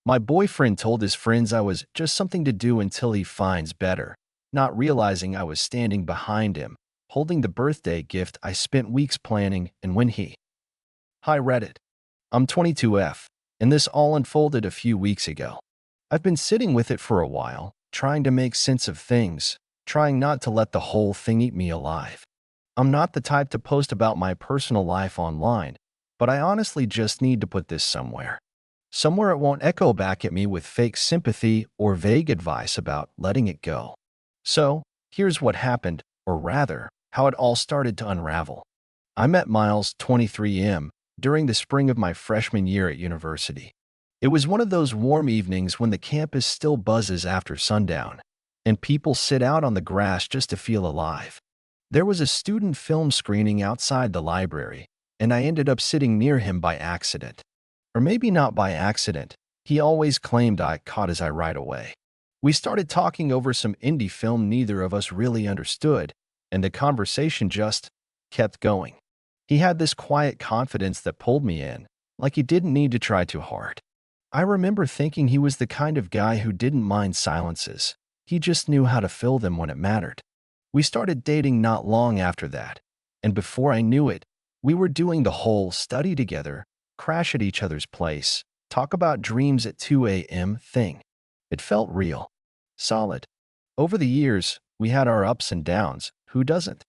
My boyfriend told his friends I was just something to do until he finds better, not realizing I was standing behind him, holding the birthday gift I spent weeks planning. And when he— Hi Reddit. I'm 22F, and this all unfolded a few weeks ago. I've been sitting with it for a while, trying to make sense of things, trying not to let the whole thing eat me alive. I'm not the type to post about my personal life online, but I honestly just need to put this somewhere. Somewhere it won't echo back at me with fake sympathy or vague advice about letting it go. So, here's what happened, or rather, how it all started to unravel. I met Miles, 23M, during the spring of my freshman year at university. It was one of those warm evenings when the campus still buzzes after sundown, and people sit out on the grass just to feel alive. There was a student film screening outside the library, and I ended up sitting near him by accident. Or maybe not by accident. He always claimed I caught his eye right away. We started talking over some indie film neither of us really understood, and the conversation just kept going. He had this quiet confidence that pulled me in, like he didn't need to try too hard. I remember thinking he was the kind of guy who didn't mind silences. He just knew how to fill them when it mattered. We started dating not long after that, and before I knew it, we were doing the whole study together, crash at each other's place, talk about dreams at 2 a.m. thing. It felt real, solid. Over the years, we had our ups and downs, who doesn't?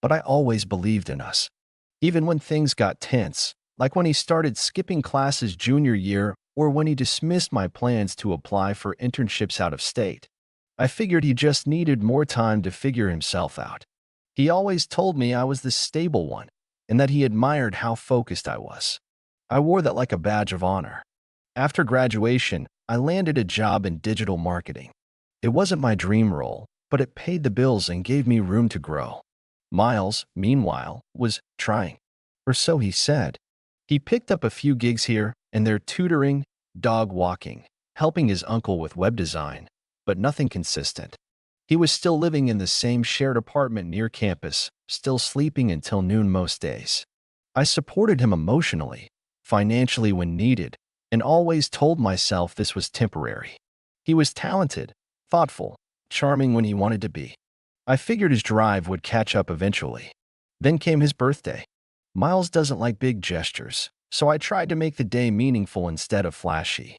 But I always believed in us. Even when things got tense, like when he started skipping classes junior year or when he dismissed my plans to apply for internships out of state. I figured he just needed more time to figure himself out. He always told me I was the stable one and that he admired how focused I was. I wore that like a badge of honor. After graduation, I landed a job in digital marketing. It wasn't my dream role, but it paid the bills and gave me room to grow. Miles, meanwhile, was trying. Or so he said. He picked up a few gigs here and there tutoring, dog walking, helping his uncle with web design, but nothing consistent. He was still living in the same shared apartment near campus, still sleeping until noon most days. I supported him emotionally, financially when needed, and always told myself this was temporary. He was talented, thoughtful, charming when he wanted to be. I figured his drive would catch up eventually. Then came his birthday. Miles doesn't like big gestures, so I tried to make the day meaningful instead of flashy.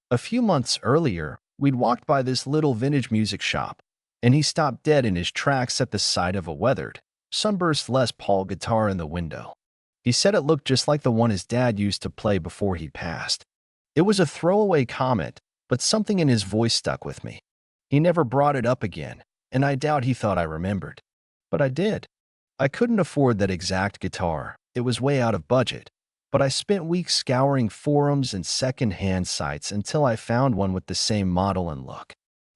A few months earlier, we'd walked by this little vintage music shop, and he stopped dead in his tracks at the sight of a weathered, sunburst Les Paul guitar in the window. He said it looked just like the one his dad used to play before he passed. It was a throwaway comment, but something in his voice stuck with me. He never brought it up again, and I doubt he thought I remembered. But I did. I couldn't afford that exact guitar. It was way out of budget. But I spent weeks scouring forums and second-hand sites until I found one with the same model and look.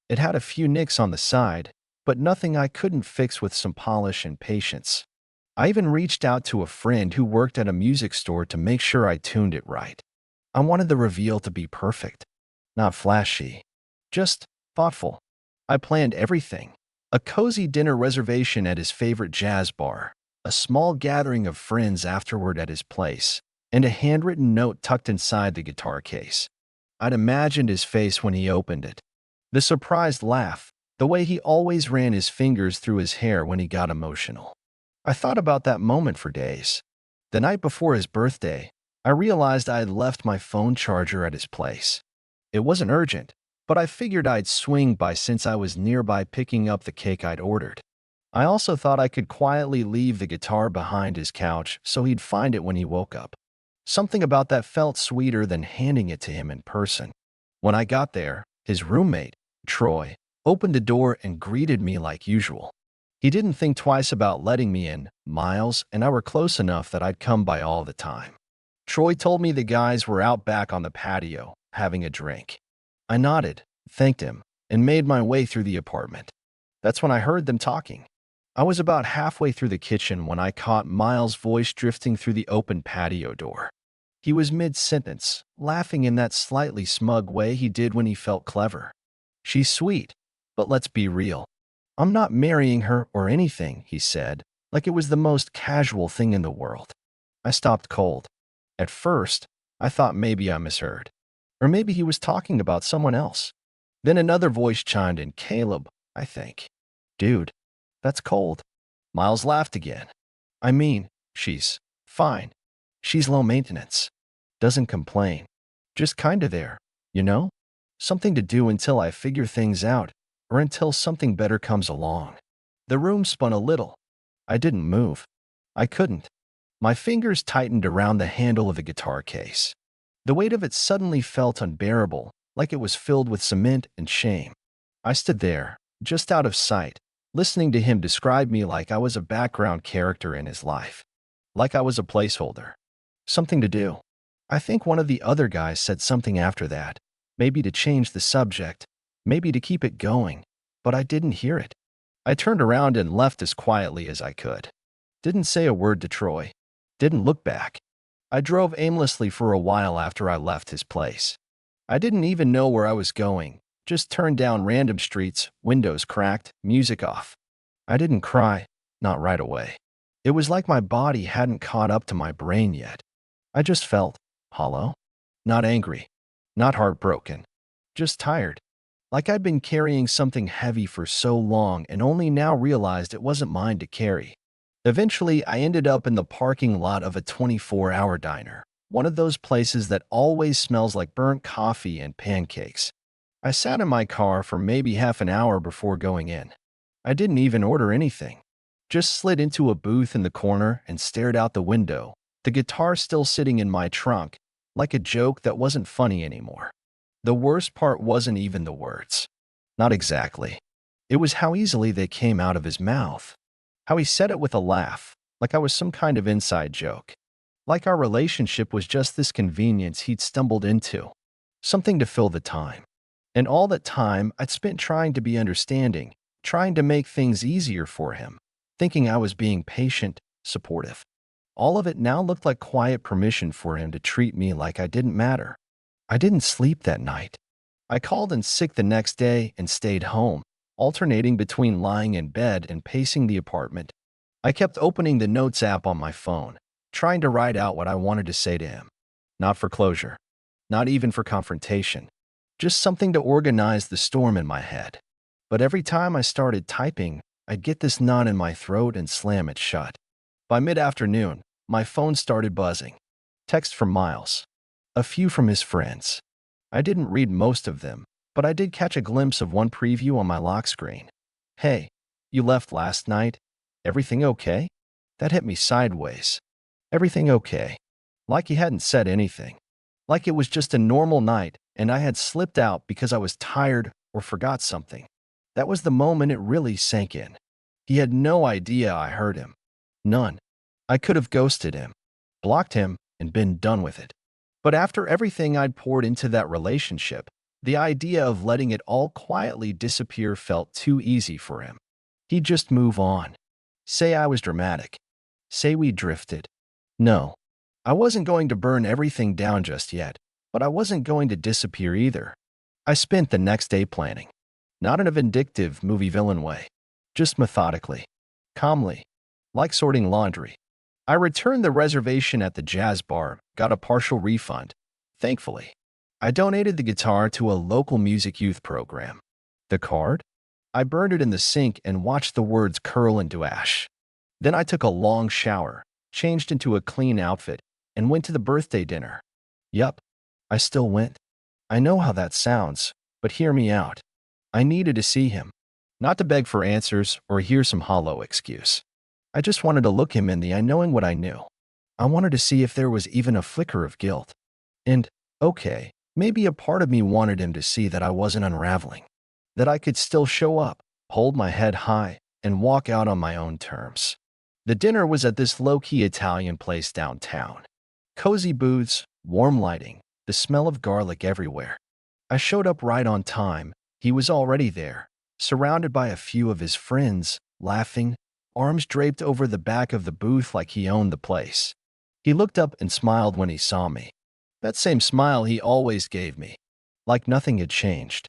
It had a few nicks on the side, but nothing I couldn't fix with some polish and patience. I even reached out to a friend who worked at a music store to make sure I tuned it right. I wanted the reveal to be perfect, not flashy, just thoughtful. I planned everything. A cozy dinner reservation at his favorite jazz bar, a small gathering of friends afterward at his place, and a handwritten note tucked inside the guitar case. I'd imagined his face when he opened it. The surprised laugh, the way he always ran his fingers through his hair when he got emotional. I thought about that moment for days. The night before his birthday, I realized I had left my phone charger at his place. It wasn't urgent, but I figured I'd swing by since I was nearby picking up the cake I'd ordered. I also thought I could quietly leave the guitar behind his couch so he'd find it when he woke up. Something about that felt sweeter than handing it to him in person. When I got there, his roommate, Troy, opened the door and greeted me like usual. He didn't think twice about letting me in. Miles and I were close enough that I'd come by all the time. Troy told me the guys were out back on the patio, having a drink. I nodded, thanked him, and made my way through the apartment. That's when I heard them talking. I was about halfway through the kitchen when I caught Miles' voice drifting through the open patio door. He was mid-sentence, laughing in that slightly smug way he did when he felt clever. She's sweet, but let's be real. I'm not marrying her or anything, he said, like it was the most casual thing in the world. I stopped cold. At first, I thought maybe I misheard. Or maybe he was talking about someone else. Then another voice chimed in, Caleb, I think. Dude, that's cold. Miles laughed again. I mean, she's fine. She's low maintenance. Doesn't complain. Just kinda there, you know? Something to do until I figure things out, or until something better comes along. The room spun a little. I didn't move. I couldn't. My fingers tightened around the handle of the guitar case. The weight of it suddenly felt unbearable, like it was filled with cement and shame. I stood there, just out of sight, listening to him describe me like I was a background character in his life. Like I was a placeholder. Something to do. I think one of the other guys said something after that, maybe to change the subject, maybe to keep it going, but I didn't hear it. I turned around and left as quietly as I could. Didn't say a word to Troy. Didn't look back. I drove aimlessly for a while after I left his place. I didn't even know where I was going, just turned down random streets, windows cracked, music off. I didn't cry, not right away. It was like my body hadn't caught up to my brain yet. I just felt hollow. Not angry. Not heartbroken. Just tired. Like I'd been carrying something heavy for so long and only now realized it wasn't mine to carry. Eventually, I ended up in the parking lot of a 24-hour diner, one of those places that always smells like burnt coffee and pancakes. I sat in my car for maybe half an hour before going in. I didn't even order anything. Just slid into a booth in the corner and stared out the window, the guitar still sitting in my trunk, like a joke that wasn't funny anymore. The worst part wasn't even the words. Not exactly. It was how easily they came out of his mouth. How he said it with a laugh, like I was some kind of inside joke. Like our relationship was just this convenience he'd stumbled into. Something to fill the time. And all that time I'd spent trying to be understanding, trying to make things easier for him, thinking I was being patient, supportive. All of it now looked like quiet permission for him to treat me like I didn't matter. I didn't sleep that night. I called in sick the next day and stayed home, alternating between lying in bed and pacing the apartment. I kept opening the notes app on my phone, trying to write out what I wanted to say to him. Not for closure. Not even for confrontation. Just something to organize the storm in my head. But every time I started typing, I'd get this knot in my throat and slam it shut. By mid-afternoon, my phone started buzzing. Text from Miles. A few from his friends. I didn't read most of them, but I did catch a glimpse of one preview on my lock screen. Hey, you left last night? Everything okay? That hit me sideways. Everything okay. Like he hadn't said anything. Like it was just a normal night and I had slipped out because I was tired or forgot something. That was the moment it really sank in. He had no idea I heard him. None. I could have ghosted him, blocked him, and been done with it. But after everything I'd poured into that relationship, the idea of letting it all quietly disappear felt too easy for him. He'd just move on. Say I was dramatic. Say we drifted. No, I wasn't going to burn everything down just yet, but I wasn't going to disappear either. I spent the next day planning. Not in a vindictive movie villain way. Just methodically. Calmly. Like sorting laundry. I returned the reservation at the jazz bar, got a partial refund. Thankfully. I donated the guitar to a local music youth program. The card? I burned it in the sink and watched the words curl into ash. Then I took a long shower, changed into a clean outfit, and went to the birthday dinner. Yup, I still went. I know how that sounds, but hear me out. I needed to see him. Not to beg for answers or hear some hollow excuse. I just wanted to look him in the eye knowing what I knew. I wanted to see if there was even a flicker of guilt. And, okay, maybe a part of me wanted him to see that I wasn't unraveling. That I could still show up, hold my head high, and walk out on my own terms. The dinner was at this low-key Italian place downtown. Cozy booths, warm lighting, the smell of garlic everywhere. I showed up right on time. He was already there, surrounded by a few of his friends, laughing, arms draped over the back of the booth like he owned the place. He looked up and smiled when he saw me. That same smile he always gave me, like nothing had changed.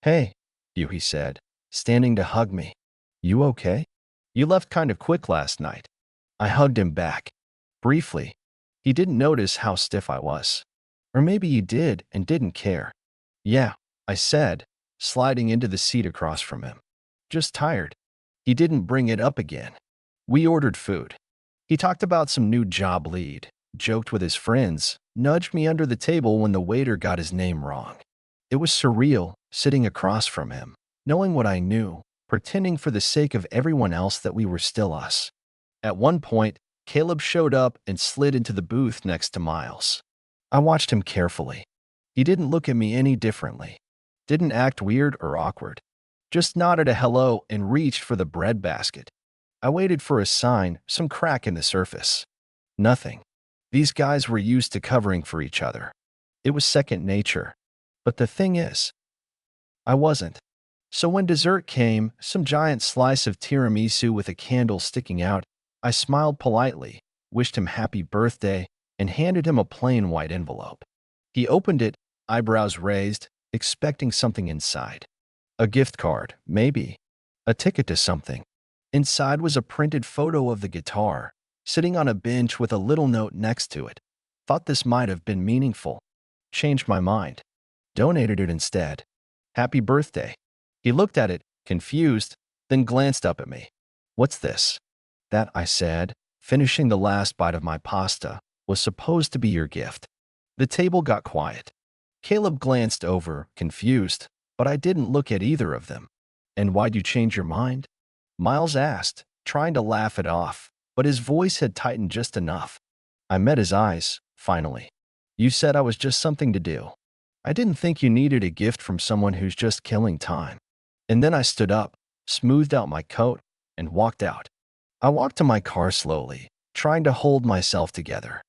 Hey, you, he said, standing to hug me. You okay? You left kind of quick last night. I hugged him back. Briefly. He didn't notice how stiff I was. Or maybe you did and didn't care. Yeah, I said, sliding into the seat across from him. Just tired. He didn't bring it up again. We ordered food. He talked about some new job lead, joked with his friends, nudged me under the table when the waiter got his name wrong. It was surreal, sitting across from him, knowing what I knew, pretending for the sake of everyone else that we were still us. At one point, Caleb showed up and slid into the booth next to Miles. I watched him carefully. He didn't look at me any differently, didn't act weird or awkward, just nodded a hello and reached for the bread basket. I waited for a sign, some crack in the surface. Nothing. These guys were used to covering for each other. It was second nature. But the thing is, I wasn't. So when dessert came, some giant slice of tiramisu with a candle sticking out, I smiled politely, wished him happy birthday, and handed him a plain white envelope. He opened it, eyebrows raised, expecting something inside. A gift card, maybe. A ticket to something. Inside was a printed photo of the guitar, sitting on a bench with a little note next to it. Thought this might have been meaningful. Changed my mind. Donated it instead. Happy birthday. He looked at it, confused, then glanced up at me. What's this? That, I said, finishing the last bite of my pasta, was supposed to be your gift. The table got quiet. Caleb glanced over, confused, but I didn't look at either of them. And why'd you change your mind? Miles asked, trying to laugh it off, but his voice had tightened just enough. I met his eyes, finally. You said I was just something to do. I didn't think you needed a gift from someone who's just killing time. And then I stood up, smoothed out my coat, and walked out. I walked to my car slowly, trying to hold myself together.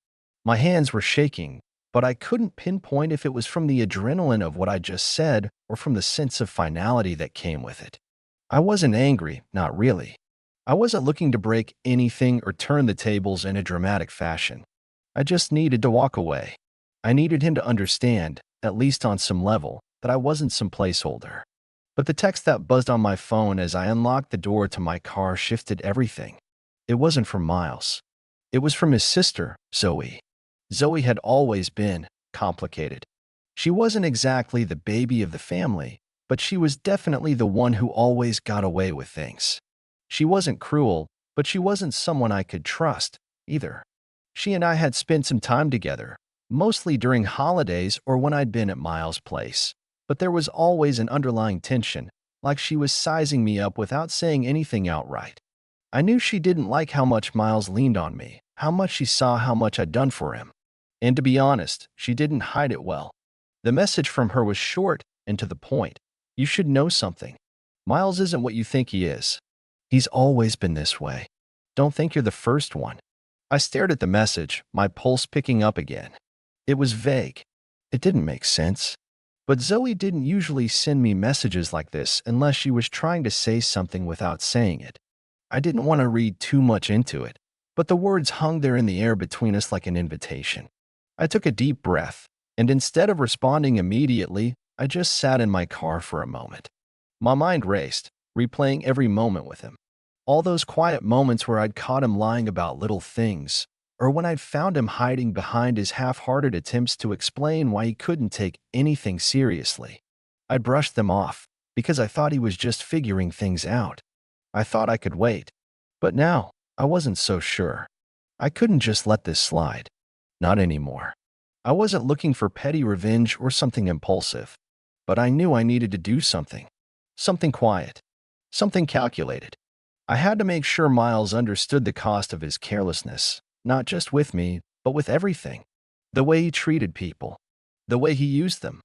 My hands were shaking, but I couldn't pinpoint if it was from the adrenaline of what I just said or from the sense of finality that came with it. I wasn't angry, not really. I wasn't looking to break anything or turn the tables in a dramatic fashion. I just needed to walk away. I needed him to understand, at least on some level, that I wasn't some placeholder. But the text that buzzed on my phone as I unlocked the door to my car shifted everything. It wasn't from Miles. It was from his sister, Zoe. Zoe had always been complicated. She wasn't exactly the baby of the family, but she was definitely the one who always got away with things. She wasn't cruel, but she wasn't someone I could trust, either. She and I had spent some time together, mostly during holidays or when I'd been at Miles' place. But there was always an underlying tension, like she was sizing me up without saying anything outright. I knew she didn't like how much Miles leaned on me, how much she saw how much I'd done for him. And to be honest, she didn't hide it well. The message from her was short and to the point. You should know something. Miles isn't what you think he is. He's always been this way. Don't think you're the first one. I stared at the message, my pulse picking up again. It was vague. It didn't make sense. But Zoe didn't usually send me messages like this unless she was trying to say something without saying it. I didn't want to read too much into it, but the words hung there in the air between us like an invitation. I took a deep breath, and instead of responding immediately, I just sat in my car for a moment. My mind raced, replaying every moment with him. All those quiet moments where I'd caught him lying about little things, or when I'd found him hiding behind his half-hearted attempts to explain why he couldn't take anything seriously. I brushed them off, because I thought he was just figuring things out. I thought I could wait. But now, I wasn't so sure. I couldn't just let this slide. Not anymore. I wasn't looking for petty revenge or something impulsive. But I knew I needed to do something. Something quiet. Something calculated. I had to make sure Miles understood the cost of his carelessness, not just with me, but with everything. The way he treated people. The way he used them.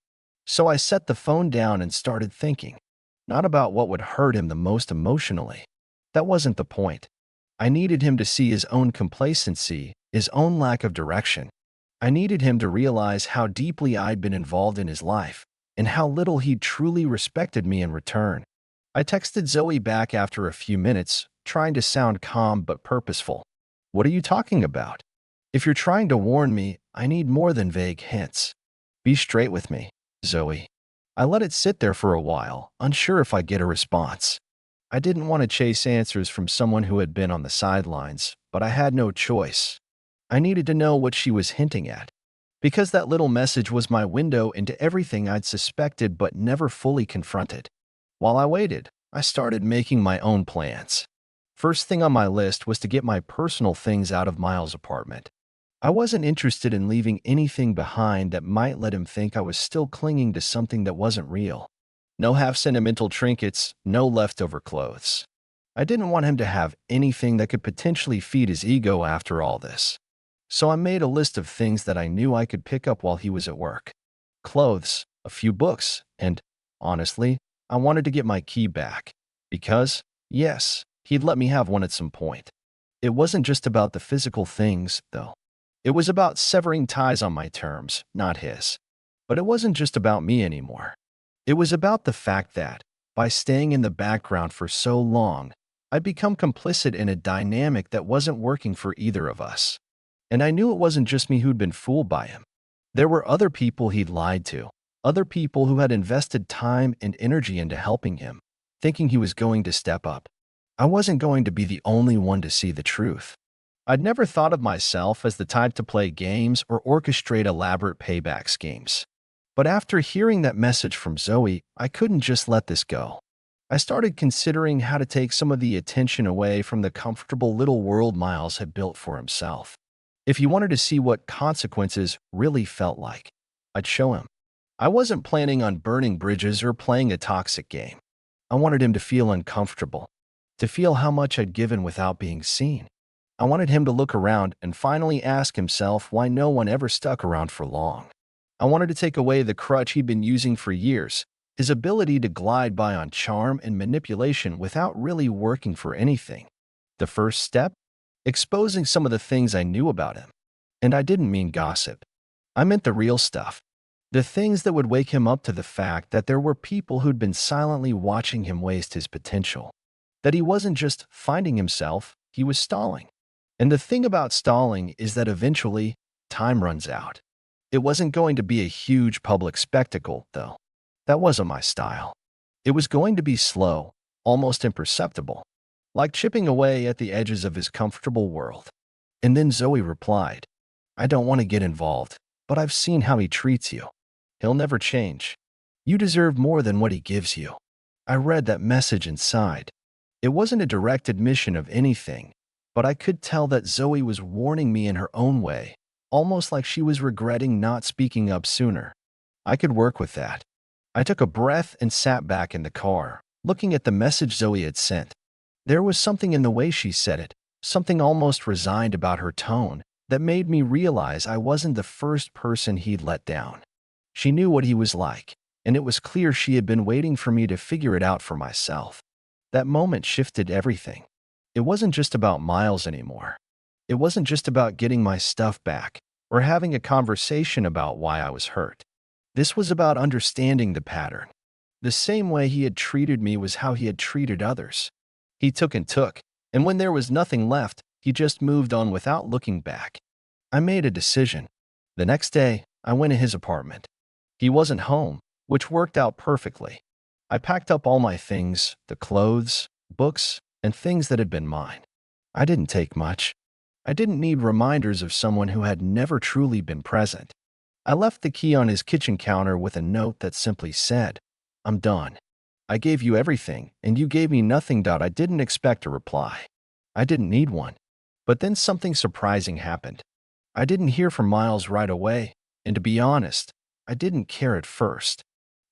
So I set the phone down and started thinking. Not about what would hurt him the most emotionally. That wasn't the point. I needed him to see his own complacency, his own lack of direction. I needed him to realize how deeply I'd been involved in his life, and how little he truly respected me in return. I texted Zoe back after a few minutes, trying to sound calm but purposeful. What are you talking about? If you're trying to warn me, I need more than vague hints. Be straight with me, Zoe. I let it sit there for a while, unsure if I'd get a response. I didn't want to chase answers from someone who had been on the sidelines, but I had no choice. I needed to know what she was hinting at. Because that little message was my window into everything I'd suspected but never fully confronted. While I waited, I started making my own plans. First thing on my list was to get my personal things out of Miles' apartment. I wasn't interested in leaving anything behind that might let him think I was still clinging to something that wasn't real. No half-sentimental trinkets, no leftover clothes. I didn't want him to have anything that could potentially feed his ego after all this. So I made a list of things that I knew I could pick up while he was at work. Clothes, a few books, and, honestly, I wanted to get my key back. Because, yes, he'd let me have one at some point. It wasn't just about the physical things, though. It was about severing ties on my terms, not his. But it wasn't just about me anymore. It was about the fact that, by staying in the background for so long, I'd become complicit in a dynamic that wasn't working for either of us. And I knew it wasn't just me who'd been fooled by him. There were other people he'd lied to, other people who had invested time and energy into helping him, thinking he was going to step up. I wasn't going to be the only one to see the truth. I'd never thought of myself as the type to play games or orchestrate elaborate payback schemes. But after hearing that message from Zoe, I couldn't just let this go. I started considering how to take some of the attention away from the comfortable little world Miles had built for himself. If he wanted to see what consequences really felt like, I'd show him. I wasn't planning on burning bridges or playing a toxic game. I wanted him to feel uncomfortable, to feel how much I'd given without being seen. I wanted him to look around and finally ask himself why no one ever stuck around for long. I wanted to take away the crutch he'd been using for years, his ability to glide by on charm and manipulation without really working for anything. The first step? Exposing some of the things I knew about him. And I didn't mean gossip. I meant the real stuff. The things that would wake him up to the fact that there were people who'd been silently watching him waste his potential. That he wasn't just finding himself, he was stalling. And the thing about stalling is that eventually, time runs out. It wasn't going to be a huge public spectacle, though. That wasn't my style. It was going to be slow, almost imperceptible, like chipping away at the edges of his comfortable world. And then Zoe replied, "I don't want to get involved, but I've seen how he treats you. He'll never change. You deserve more than what he gives you." I read that message inside. It wasn't a direct admission of anything, but I could tell that Zoe was warning me in her own way, almost like she was regretting not speaking up sooner. I could work with that. I took a breath and sat back in the car, looking at the message Zoe had sent. There was something in the way she said it, something almost resigned about her tone, that made me realize I wasn't the first person he'd let down. She knew what he was like, and it was clear she had been waiting for me to figure it out for myself. That moment shifted everything. It wasn't just about Miles anymore. It wasn't just about getting my stuff back or having a conversation about why I was hurt. This was about understanding the pattern. The same way he had treated me was how he had treated others. He took, and when there was nothing left, he just moved on without looking back. I made a decision. The next day, I went to his apartment. He wasn't home, which worked out perfectly. I packed up all my things, the clothes, books, and things that had been mine. I didn't take much. I didn't need reminders of someone who had never truly been present. I left the key on his kitchen counter with a note that simply said, "I'm done. I gave you everything, and you gave me nothing." I didn't expect a reply. I didn't need one. But then something surprising happened. I didn't hear from Miles right away, and to be honest, I didn't care at first.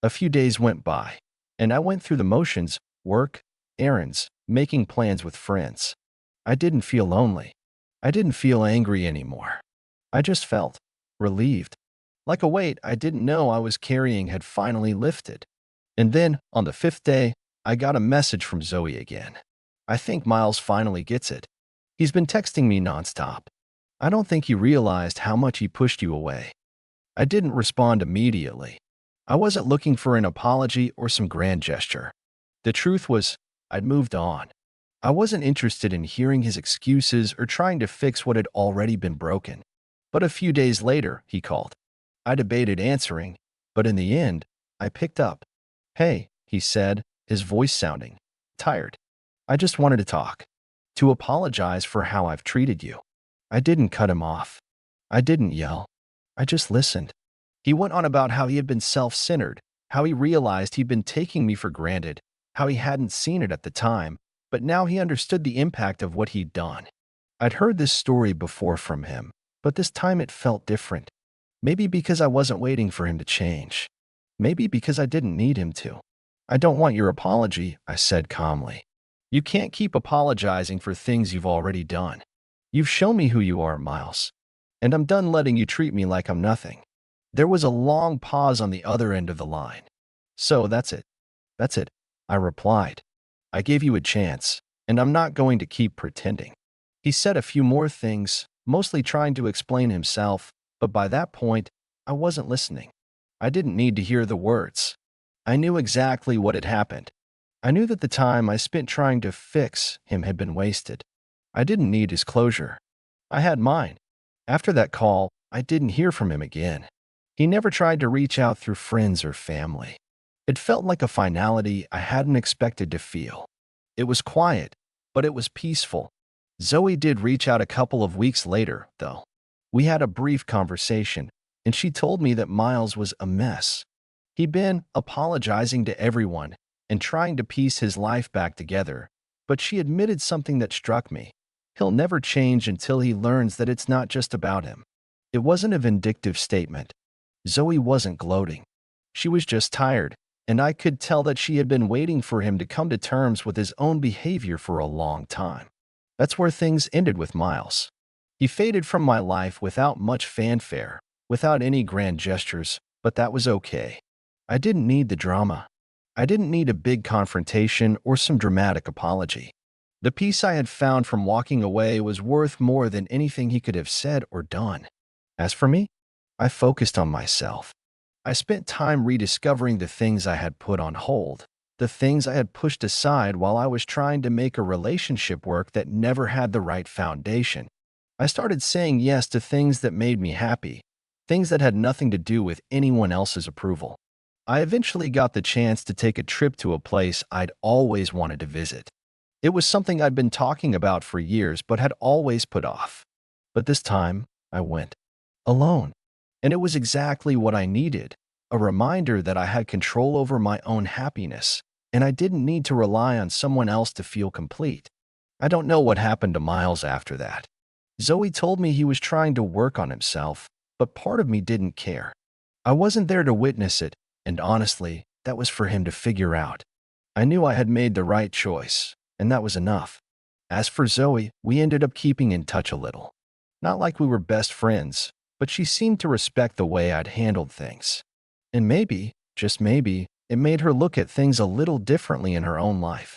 A few days went by, and I went through the motions: work, errands, making plans with friends. I didn't feel lonely. I didn't feel angry anymore. I just felt relieved. Like a weight I didn't know I was carrying had finally lifted. And then, on the fifth day, I got a message from Zoe again. "I think Miles finally gets it. He's been texting me nonstop. I don't think he realized how much he pushed you away." I didn't respond immediately. I wasn't looking for an apology or some grand gesture. The truth was, I'd moved on. I wasn't interested in hearing his excuses or trying to fix what had already been broken. But a few days later, he called. I debated answering, but in the end, I picked up. "Hey," he said, his voice sounding tired. "I just wanted to talk. To apologize for how I've treated you." I didn't cut him off. I didn't yell. I just listened. He went on about how he had been self-centered, how he realized he'd been taking me for granted, how he hadn't seen it at the time, but now he understood the impact of what he'd done. I'd heard this story before from him, but this time it felt different. Maybe because I wasn't waiting for him to change. Maybe because I didn't need him to. I don't want your apology, I said calmly. You can't keep apologizing for things you've already done. You've shown me who you are, Miles, and I'm done letting you treat me like I'm nothing. There was a long pause on the other end of the line. So that's it. That's it, I replied. I gave you a chance, and I'm not going to keep pretending. He said a few more things, mostly trying to explain himself, but by that point, I wasn't listening. I didn't need to hear the words. I knew exactly what had happened. I knew that the time I spent trying to fix him had been wasted. I didn't need his closure. I had mine. After that call, I didn't hear from him again. He never tried to reach out through friends or family. It felt like a finality I hadn't expected to feel. It was quiet, but it was peaceful. Zoe did reach out a couple of weeks later, though. We had a brief conversation, and she told me that Miles was a mess. He'd been apologizing to everyone and trying to piece his life back together, but she admitted something that struck me. He'll never change until he learns that it's not just about him. It wasn't a vindictive statement. Zoe wasn't gloating. She was just tired, and I could tell that she had been waiting for him to come to terms with his own behavior for a long time. That's where things ended with Miles. He faded from my life without much fanfare, without any grand gestures, but that was okay. I didn't need the drama. I didn't need a big confrontation or some dramatic apology. The peace I had found from walking away was worth more than anything he could have said or done. As for me, I focused on myself. I spent time rediscovering the things I had put on hold, the things I had pushed aside while I was trying to make a relationship work that never had the right foundation. I started saying yes to things that made me happy, things that had nothing to do with anyone else's approval. I eventually got the chance to take a trip to a place I'd always wanted to visit. It was something I'd been talking about for years but had always put off. But this time, I went. Alone. And it was exactly what I needed, a reminder that I had control over my own happiness, and I didn't need to rely on someone else to feel complete. I don't know what happened to Miles after that. Zoe told me he was trying to work on himself, but part of me didn't care. I wasn't there to witness it, and honestly, that was for him to figure out. I knew I had made the right choice, and that was enough. As for Zoe, we ended up keeping in touch a little. Not like we were best friends, but she seemed to respect the way I'd handled things. And maybe, just maybe, it made her look at things a little differently in her own life.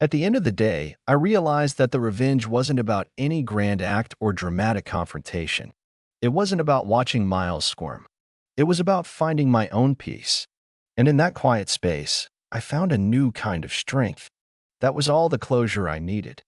At the end of the day, I realized that the revenge wasn't about any grand act or dramatic confrontation. It wasn't about watching Miles squirm. It was about finding my own peace. And in that quiet space, I found a new kind of strength. That was all the closure I needed.